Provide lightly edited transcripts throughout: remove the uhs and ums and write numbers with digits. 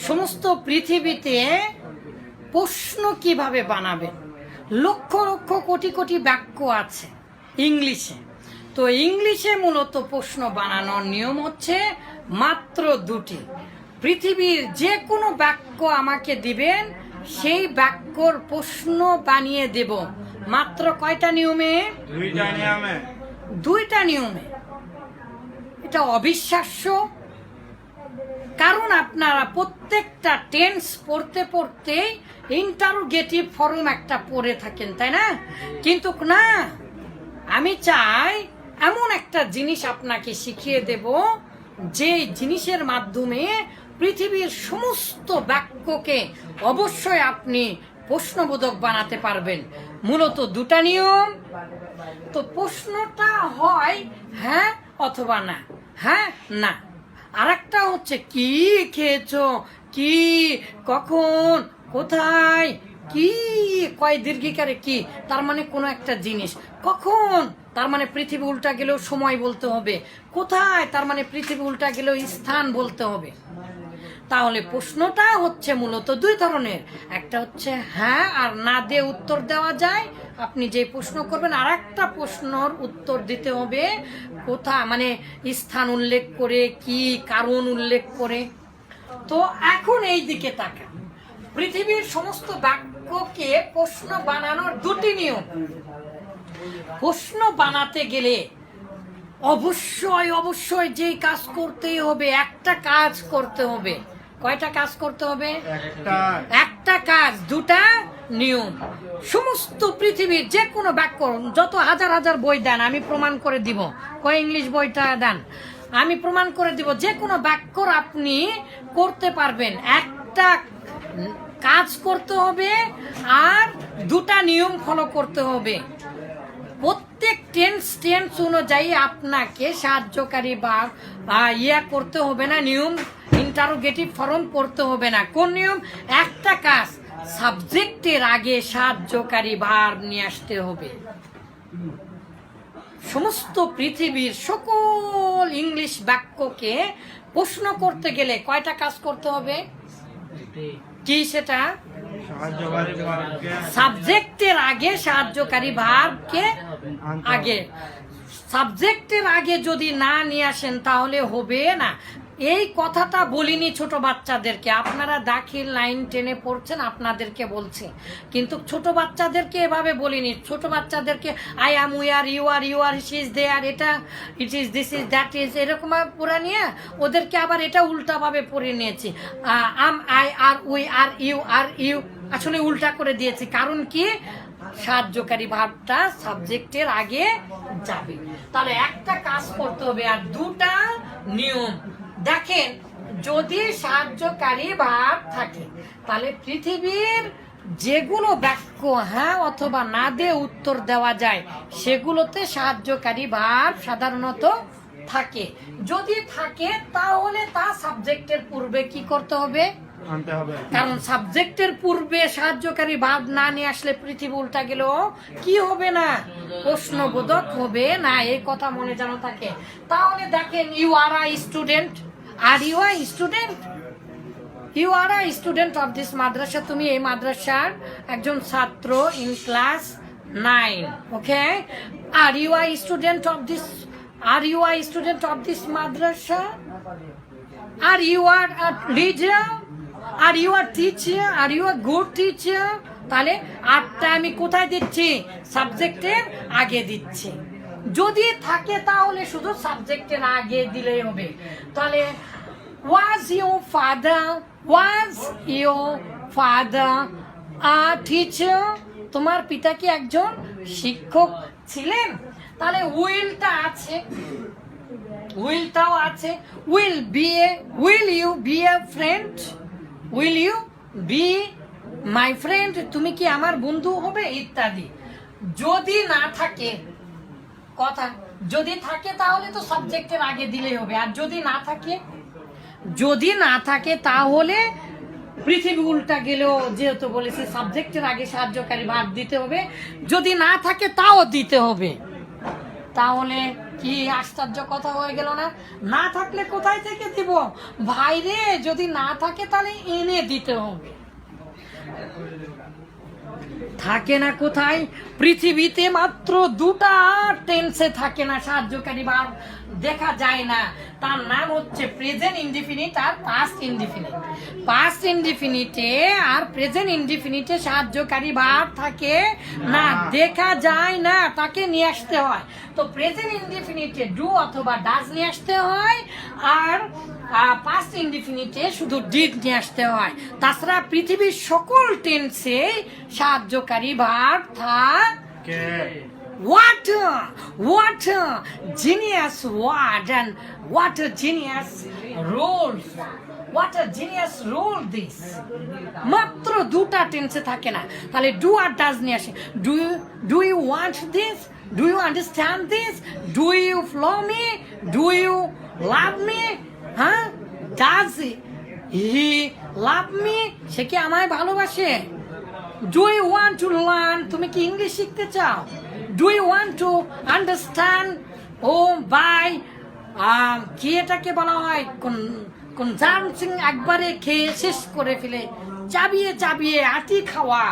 সমস্ত পৃথিবীতে প্রশ্ন কিভাবে বানাবেন। লক্ষ লক্ষ কোটি কোটি বাক্য আছে ইংলিশে। তো ইংলিশে মূলত প্রশ্ন বানানোর নিয়ম হচ্ছে মাত্র দুটি। পৃথিবীর যে কোনো বাক্য আমাকে দিবেন, সেই বাক্যর প্রশ্ন বানিয়ে দেব মাত্র কয়টা নিয়মে? দুইটা নিয়মে। এটা অবিশ্বাস্য, কারণ আপনারা প্রত্যেকটা টেন্স পড়তে পড়তে ইন্টারোগেটিভ ফর্ম একটা পড়ে থাকেন, তাই না? কিন্তু না, আমি চাই এমন একটা জিনিস আপনাকে শিখিয়ে দেব যে জিনিসের মাধ্যমে পৃথিবীর সমস্ত বাক্যকে অবশ্যই আপনি প্রশ্নবোধক বানাতে পারবেন। মূলত দুটা নিয়ম। তো প্রশ্নটা হয় হ্যাঁ অথবা না, হ্যাঁ না। আর একটা হচ্ছে কি খেয়েছো, কি, কখন, কোথায়, কি, কয় দীর্ঘিকারে কি, তার মানে কোনো একটা জিনিস। কখন তার মানে পৃথিবী উল্টা গেলেও সময় বলতে হবে। কোথায় তার মানে পৃথিবী উল্টা গেলেও স্থান বলতে হবে। তাহলে প্রশ্নটা হচ্ছে মূলত দুই ধরনের। একটা হচ্ছে হ্যাঁ আর না দিয়ে উত্তর দেওয়া যায়, আপনি যে প্রশ্ন করবেন। আর একটা প্রশ্নর উত্তর দিতে হবে কোথায়, মানে স্থান উল্লেখ করে, কি কারণ উল্লেখ করে। তো এখন এই দিকে তাকান, পৃথিবীর সমস্ত বাক্যকে প্রশ্ন বানানোর দুটি নিয়ম। প্রশ্ন বানাতে গেলে অবশ্যই অবশ্যই যেই কাজ করতেই হবে, একটা কাজ করতে হবে। কয়টা কাজ করতে হবে? একটা কাজ, দুটা নিয়ম। সমস্ত পৃথিবীর যে কোনো বাক্য, যত হাজার হাজার বই দেন আমি প্রমাণ করে দিব। কয় ইংলিশ বইটা দেন, আমি প্রমাণ করে দিব যে কোনো বাক্য আপনি করতে পারবেন। একটা কাজ করতে হবে আর দুটা নিয়ম ফলো করতে হবে। প্রত্যেক টেন্স অনুযায়ী আপনাকে সাহায্যকারী বা করতে হবে না, নিয়ম ইন্টারোগেটিভ ফর্ম করতে হবে না। কোন নিয়ম? একটা কাজ, সাবজেক্টের আগে সাহায্যকারী ভার্ব নিয়ে আসতে হবে। সমস্ত পৃথিবীর সকল ইংলিশ বাক্যকে প্রশ্ন করতে গেলে কয়টা কাজ করতে হবে? কি সেটা? সাবজেক্টের আগে সাহায্যকারী ভার্বকে আগে। সাবজেক্টের আগে যদি না নিয়ে আসেন তাহলে হবে না। এই কথাটা বলিনি ছোট বাচ্চাদেরকে, আপনারা দাখিল 9, 10 পড়ছেন, আপনাদেরকে বলছি। কিন্তু ছোট বাচ্চাদেরকে এভাবে বলিনি। ছোট বাচ্চাদেরকে I am, we are, you are, she is, they are, এটা it is, this is, that is, এরকম পড়া নিয়ে ওদেরকে আবার এটা উল্টাভাবে পড়ে নিয়েছি। Am, I are, we are, you আসলে উল্টা করে দিয়েছি। কারণ কি? সাহায্যকারী ভাবটা সাবজেক্টের আগে যাবে। তাহলে একটা কাজ করতে হবে আর দুটা নিয়ম। দেখেন, যদি সাহায্যকারী ভাব থাকে তাহলে পৃথিবীর যেগুলো বাক্য হ্যাঁ অথবা না দিয়ে উত্তর দেওয়া যায় সেগুলোতে সাহায্যকারী ভাব সাধারণত থাকে। যদি থাকে তাহলে তা সাবজেক্টের পূর্বে কি করতে হবে? কারণ সাবজেক্টের পূর্বে সাহায্যকারী ভাব না নিয়ে আসলে পৃথিবী উল্টা গেলেও কি হবে না? প্রশ্নবোধক হবে না। এই কথা মনে যেন থাকে। তাহলে দেখেন, you are a student. Are you are student? You are a student of this madrasa. তুমি এই মাদ্রাসার একজন ছাত্র in class 9। Okay, are you are student of this, are you are student of this madrasa, are you are a reader, are you are teacher, are you are good teacher. তাহলে আরটা আমি কোথায় দিচ্ছি? সাবজেক্টের আগে দিচ্ছি। যদি থাকে তাহলে শুধু সাবজেক্টের আগে দিলেই হবে। তাহলে was your father a teacher? তোমার পিতা কি একজন শিক্ষক ছিলেন? তাহলে উইলটা আছে, উইলটাও আছে। Will you be a friend? Will you be my friend? তুমি কি আমার বন্ধু হবে? ইত্যাদি। যদি না থাকে, কথা যদি থাকে তাহলে তো সাবজেক্টের আগে দিলেই হবে। আর যদি না থাকে তাহলে পৃথিবী উল্টা গেলেও যেহেতু বলেছে সাবজেক্টের আগে সাহায্যকারী ভার্ব দিতে হবে। যদি না থাকে তাও দিতে হবে। তাহলে কি আশ্চর্য কথা হয়ে গেল না? না থাকলে কোথায় থেকে দিব ভাইরে? যদি না থাকে তাহলে এনে দিতে হবে। থাকে না কোথায়? পৃথিবীতে মাত্র দুটা টেন্সে থাকে না সাহায্যকারী ভার্ব, দেখা যায় না। তার নাম হচ্ছে প্রেজেন্ট ইনডিফিনিট আর পাস্ট ইনডিফিনিট। পাস্ট ইনডিফিনিটে আর প্রেজেন্ট ইনডিফিনিটে সাহায্যকারী ভার্ব থাকে না, দেখা যায় না, তাকে নিয়ে আসতে হয়। তো প্রেজেন্ট ইনডিফিনিটে ডু অথবা ডাজ নিয়ে আসতে হয়, আর পাস্ট ইনডিফিনিটে শুধু ডিড নিয়ে আসতে হয়। তাছাড়া পৃথিবীর সকল টেন্সে সাহায্যকারী ভার্ব থাকে। What a genius word and what a genius role. What a genius role this. মাত্র দুটা টেন্সে থাকে না, তাহলে ডু আর ডাজ নিয়ে আসে। Do you want this? Do you understand this? Do you follow me? Do you love me? হ্যাঁ, does he love me? সে কি আমায় ভালোবাসে? Do you want to learn? তুমি কি ইংলিশ শিখতে চাও? Do you want to understand? ও বাই কি এটাকে বলা হয় কনজামশন, একবারে খেয়ে শেষ করে ফেলে, চাবিয়ে চাবিয়ে আটি খাওয়া,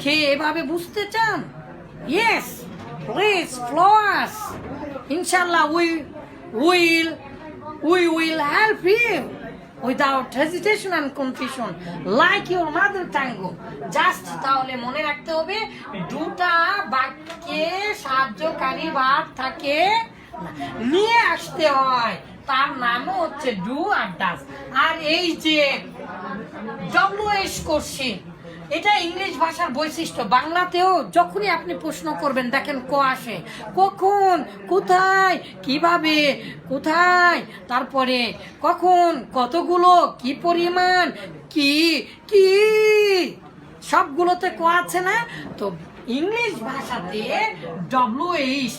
খেয়ে এভাবে বুঝতে চান? ইয়েস, প্লিজ ফলো আস। ইনশাল্লাহ we will help you without hesitation and confusion like your mother tongue. Just তাহলে মনে রাখতে হবে দুটা বাক্যে সাহায্যকারী ভার্ব থাকে, নিয়ে আসতে হয়, তার নামও হচ্ছে ডু আর ডাজ। আর এই যে WH কোশ্চেন, এটা ইংলিশ ভাষার বৈশিষ্ট্য। বাংলাতেও যখনই আপনি প্রশ্ন করবেন দেখেন ক আসে, কখন, কোথায়, কিভাবে, কোথায়, তারপরে কখন, কতগুলো, কি পরিমাণ, কি কি, সবগুলোতে ক আছে না? তো ইংলিশ ভাষাতে WH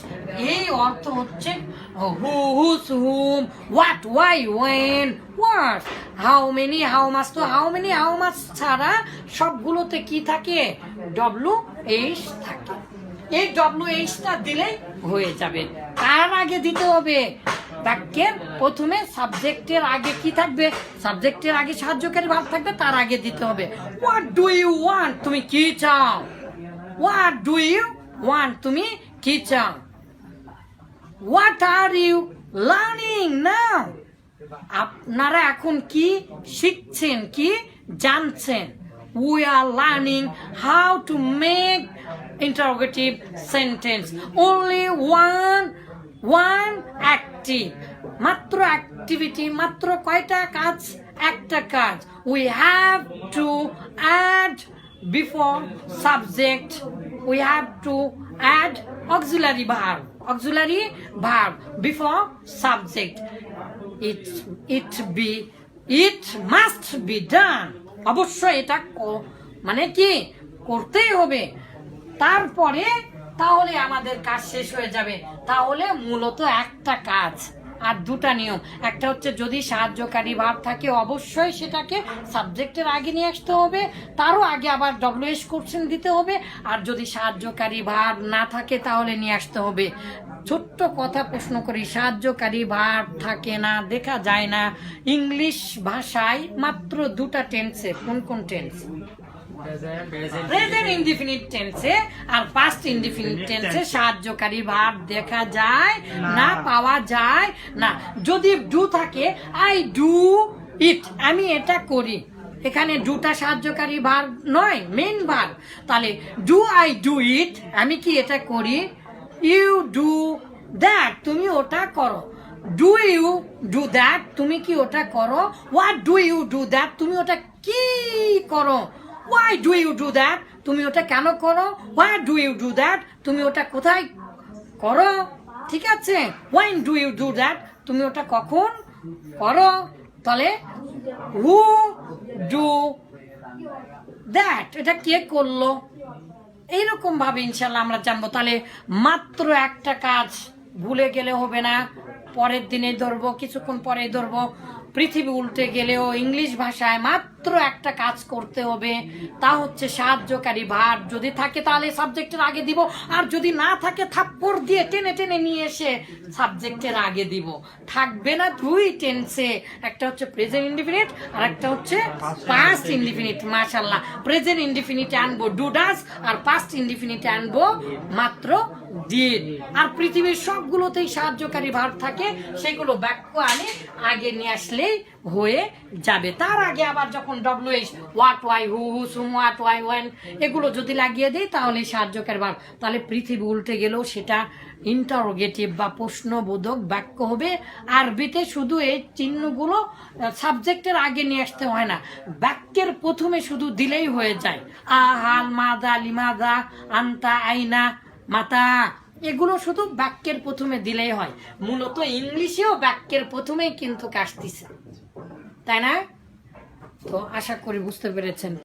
এই অর্থ হচ্ছে who, whose, whom, what, why, when, what, how many, how much. তো হাউ মেনি, হাউ মাচ ছাড়া সবগুলোতে কি থাকে? WH থাকে। এই WH-টা দিলেই হয়ে যাবে। তার আগে দিতে হবে বাক্যের প্রথমে সাবজেক্টের আগে কি থাকবে? সাবজেক্টের আগে সাহায্যকারী ভার্ব থাকবে, তার আগে দিতে হবে হোয়াট ডু ইউ ওয়ান্ট? তুমি কি চাও? What do you want? তুমি কি চাও? What are you learning now? আপনারা এখন কি শিখছেন, কি জানছেন? We are learning how to make interrogative sentence. Only one active. মাত্র activity, মাত্র কয়টা কাজ? একটা কাজ। We have to add before subject. We have to add auxiliary verb before subject. It must be done. অবশ্যই এটা মানে কি করতেই হবে। তারপরে তাহলে আমাদের কাজ শেষ হয়ে যাবে। তাহলে মূলত একটা কাজ আর দুটা নিয়ম। একটা হচ্ছে যদি সাহায্যকারী ভার্ব থাকে অবশ্যই সেটাকে সাবজেক্টের আগে নিয়ে আসতে হবে, তারও আগে আবার WH কোশ্চেন দিতে হবে। আর যদি সাহায্যকারী ভার্ব না থাকে তাহলে নিয়ে আসতে হবে। ছোট্ট কথা প্রশ্ন করি, সাহায্যকারী ভার্ব থাকে না, দেখা যায় না ইংলিশ ভাষায় মাত্র দুটা টেন্সে। কোন কোন টেন্স? প্রেজেন্ট ইনডিফিনিট টেন্সে আর পাস্ট ইনডিফিনিট টেন্সে সাহায্যকারী ভার্ব দেখা যায় না, পাওয়া যায় না। যদি ডু থাকে, আই ডু ইট, আমি এটা করি, এখানে ডুটা সাহায্যকারী ভার্ব নয়, মেইন ভার্ব। তাহলে ডু আই ডু ইট, আমি কি এটা করি? ইউ ডু দ্যাট, তুমি ওটা করো। ডু ইউ ডু দ্যাট, তুমি কি ওটা করো? What do you do that, তুমি ওটা কি করো? Why do you do that? তুমি ওটা কেন করো? Why do you do that? তুমি ওটা কোথায় করো? ঠিক আছে? When do you do that? তুমি ওটা কখন করো? তাহলে who do that? এটা কে করলো? এইরকম ভাবে ইনশাল্লাহ আমরা জানবো। তাহলে মাত্র একটা কাজ, ভুলে গেলে হবে না, পরের দিনে ধরবো, কিছুক্ষণ পরে ধরবো। পৃথিবী উল্টে গেলেও ইংলিশ ভাষায় মাত্র মাত্র একটা কাজ করতে হবে, তা হচ্ছে সাহায্যকারী ভার্ব যদি থাকে তাহলে সাবজেক্টের আগে দিব, আর যদি না থাকে থাপ্পড় দিয়ে টেনে টেনে নিয়ে এসে সাবজেক্টের আগে দিব। থাকবে না দুই টেন্সে, একটা হচ্ছে প্রেজেন্ট ইনডিফিনিট আর একটা হচ্ছে পাস্ট ইনডিফিনিট। মাশাআল্লাহ, প্রেজেন্ট ইনডিফিনিট আনবো ডু ডাজ, আর পাস্ট ইনডিফিনিট আনবো মাত্র ডিড। আর পৃথিবীর সবগুলোতেই সাহায্যকারী ভার্ব থাকে, সেগুলো বাক্য আনে আগে নিয়ে আসলেই হয়ে যাবে। তার আগে আবার যখন ডব্লিউএইচ, হোয়াট, ওয়াই, হু, হুস, হুম, হোয়াট, ওয়াই, ওয়েন এগুলো যদি লাগিয়ে দেয় তাহলে সাহায্যকারী ভার্ব। তাহলে পৃথিবী উল্টে গেলেও সেটা ইন্টারোগেটিভ বা প্রশ্নবোধক বাক্য হবে। আরবিতে শুধু এই চিহ্নগুলো সাবজেক্টের আগে নিয়ে আসতে হয় না, বাক্যের প্রথমে শুধু দিলেই হয়ে যায়। আহাল, মাদা, লিমাদা, আন্তা, আইনা, মাতা, এগুলো শুধু বাক্যের প্রথমে দিলেই হয়। মূলত ইংলিশেও বাক্যের প্রথমেই কিন্তু আসতেছে, তাই না? তো আশা করি বুঝতে পেরেছেন।